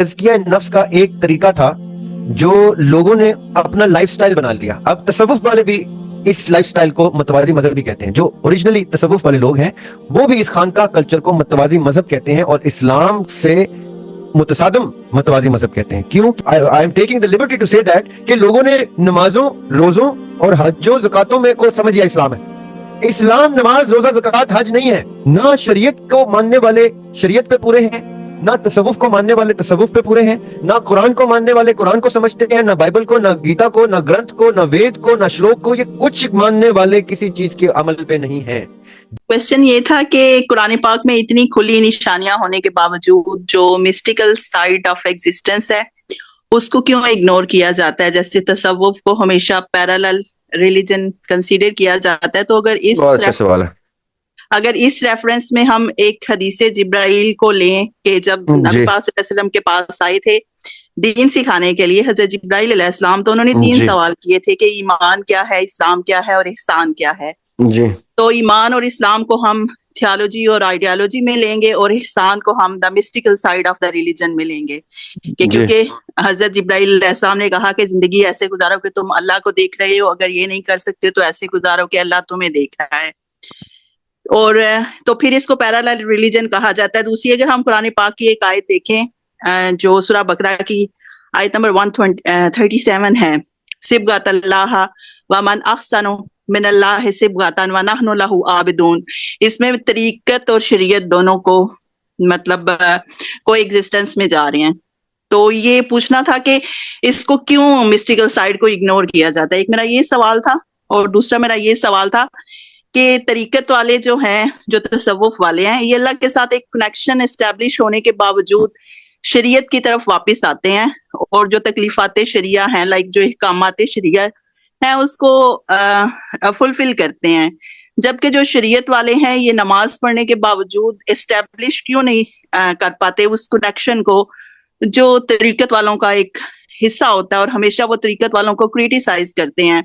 تزکیہ نفس کا ایک طریقہ تھا جو لوگوں نے اپنا لائف سٹائل بنا لیا. اب تصوف والے بھی اس لائف سٹائل کو متوازی مذہب بھی کہتے ہیں. جو اوریجنلی تصوف والے لوگ ہیں وہ بھی اس خانقاہ کلچر کو متوازی مذہب کہتے ہیں اور اسلام سے متصادم متوازی مذہب کہتے ہیں. کیوں؟ I am taking the liberty to say that کہ لوگوں نے نمازوں، روزوں اور حجوں زکاتوں میں کو سمجھ لیا اسلام ہے. اسلام نماز، روزہ، زکات، حج نہیں ہے. نہ شریعت کو ماننے والے شریعت پہ پورے ہیں، نہ تصوف کو ماننے والے تصوف پہ پورے ہیں، نہ قرآن کو ماننے والے قرآن کو سمجھتے ہیں، نہ بائبل کو، نہ گیتا کو، نہ گرنتھ کو، نہ وید کو، نہ شلوک کو. یہ کچھ ماننے والے کسی چیز کے عمل پہ نہیں ہیں. کوشچن یہ تھا کہ قرآن پاک میں اتنی کھلی نشانیاں ہونے کے باوجود جو مسٹیکل سائڈ آف ایگزسٹنس ہے اس کو کیوں اگنور کیا جاتا ہے؟ جیسے تصوف کو ہمیشہ پیرالل ریلیجن کنسیڈر کیا جاتا ہے، تو بہت اچھا سوال ہے. اگر اس ریفرنس میں ہم ایک حدیث جبرائیل کو لیں کہ جب نبی پاک صلی اللہ علیہ وسلم کے پاس آئے تھے دین سکھانے کے لیے حضرت جبرائیل علیہ السلام، تو انہوں نے تین سوال کیے تھے کہ ایمان کیا ہے، اسلام کیا ہے اور احسان کیا ہے. تو ایمان اور اسلام کو ہم تھیالوجی اور آئیڈیالوجی میں لیں گے اور احسان کو ہم the mystical side of the religion میں لیں گے کہ کیونکہ حضرت جبرائیل علیہ السلام نے کہا کہ زندگی ایسے گزارو کہ تم اللہ کو دیکھ رہے ہو، اگر یہ نہیں کر سکتے تو ایسے گزارو کہ اللہ تمہیں دیکھ رہا ہے. اور تو پھر اس کو پیرالل ریلیجن کہا جاتا ہے. دوسری اگر ہم قرآن پاک کی ایک آیت دیکھیں جو سورہ بقرہ کی آیت نمبر 137 ہے، صبغۃ اللہ ومن احسن من اللہ صبغۃ ونحن لہ عابدون، اس میں طریقت اور شریعت دونوں کو مطلب کو ایگزسٹنس میں جا رہے ہیں. تو یہ پوچھنا تھا کہ اس کو کیوں مسٹیکل سائڈ کو اگنور کیا جاتا ہے. ایک میرا یہ سوال تھا، اور دوسرا میرا یہ سوال تھا کہ طریقت والے جو ہیں، جو تصوف والے ہیں، یہ اللہ کے ساتھ ایک کنیکشن اسٹیبلش ہونے کے باوجود شریعت کی طرف واپس آتے ہیں اور جو تکلیفات شریعہ ہیں، لائک جو احکامات شریعہ ہیں، اس کو فلفل کرتے ہیں. جبکہ جو شریعت والے ہیں یہ نماز پڑھنے کے باوجود اسٹیبلش کیوں نہیں کر پاتے اس کنیکشن کو جو طریقت والوں کا ایک حصہ ہوتا ہے، اور ہمیشہ وہ طریقت والوں کو کریٹیسائز کرتے ہیں.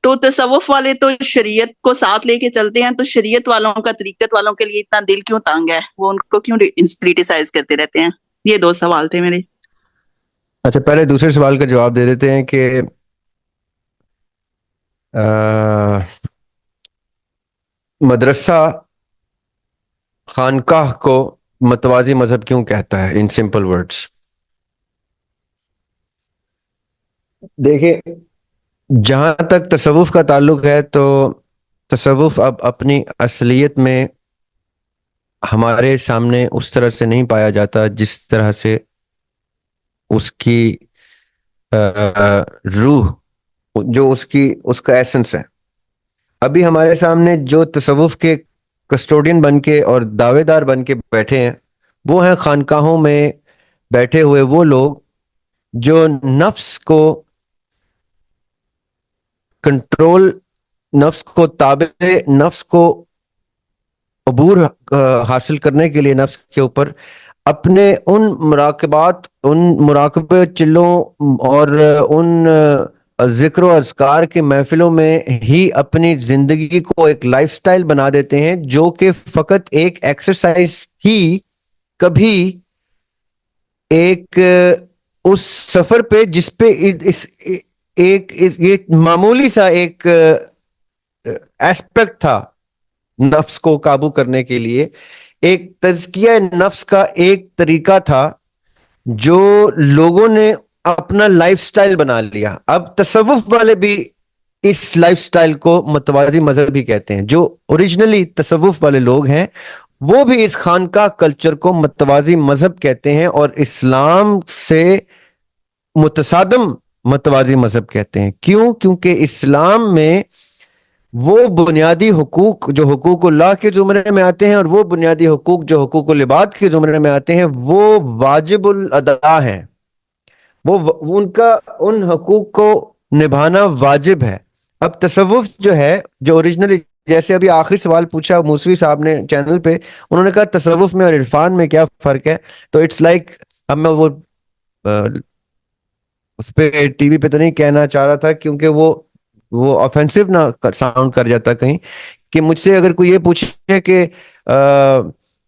تو تصوف والے تو شریعت کو ساتھ لے کے چلتے ہیں، تو شریعت والوں کا طریقت والوں کے لیے اتنا دل کیوں تنگ ہے؟ وہ ان کو کیوں کریٹیسائز کرتے رہتے ہیں؟ یہ دو سوال تھے میرے. اچھا، پہلے دوسرے سوال کا جواب دے دیتے ہیں کہ مدرسہ خانقاہ کو متوازی مذہب کیوں کہتا ہے ان سمپل ورڈز. دیکھیں، جہاں تک تصوف کا تعلق ہے تو تصوف اب اپنی اصلیت میں ہمارے سامنے اس طرح سے نہیں پایا جاتا جس طرح سے اس کی روح، جو اس کا ایسنس ہے. ابھی ہمارے سامنے جو تصوف کے کسٹوڈین بن کے اور دعوے دار بن کے بیٹھے ہیں وہ ہیں خانقاہوں میں بیٹھے ہوئے وہ لوگ جو نفس کو کنٹرول، نفس کو تابع، نفس کو عبور حاصل کرنے کے لیے نفس کے اوپر اپنے ان مراقبات، ان مراقبہ چلوں اور ان ذکر و اذکار کے محفلوں میں ہی اپنی زندگی کو ایک لائف سٹائل بنا دیتے ہیں جو کہ فقط ایک ایکسرسائز تھی کبھی ایک اس سفر پہ جس پہ یہ معمولی سا ایک ایسپیکٹ تھا نفس کو قابو کرنے کے لیے، ایک تزکیہ نفس کا ایک طریقہ تھا جو لوگوں نے اپنا لائف سٹائل بنا لیا. اب تصوف والے بھی اس لائف سٹائل کو متوازی مذہب بھی کہتے ہیں. جو اوریجنلی تصوف والے لوگ ہیں وہ بھی اس خانقاہ کلچر کو متوازی مذہب کہتے ہیں اور اسلام سے متصادم متوازی مذہب کہتے ہیں. کیوں؟ کیونکہ اسلام میں وہ بنیادی حقوق جو حقوق اللہ کے زمرے میں آتے ہیں اور وہ بنیادی حقوق جو حقوق العباد کے زمرے میں آتے ہیں وہ واجب الادا ہیں. وہ ان حقوق کو نبھانا واجب ہے. اب تصوف جو ہے، جو اوریجنلی، جیسے ابھی آخری سوال پوچھا موسوی صاحب نے چینل پہ، انہوں نے کہا تصوف میں اور عرفان میں کیا فرق ہے. تو اٹس لائک، اب میں وہ اس پہ ٹی وی پہ تو نہیں کہنا چاہ رہا تھا کیونکہ وہ آفینسو نہ ساؤنڈ کر جاتا کہیں، کہ مجھ سے اگر کوئی یہ پوچھے کہ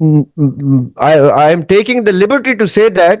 I am taking the liberty to say that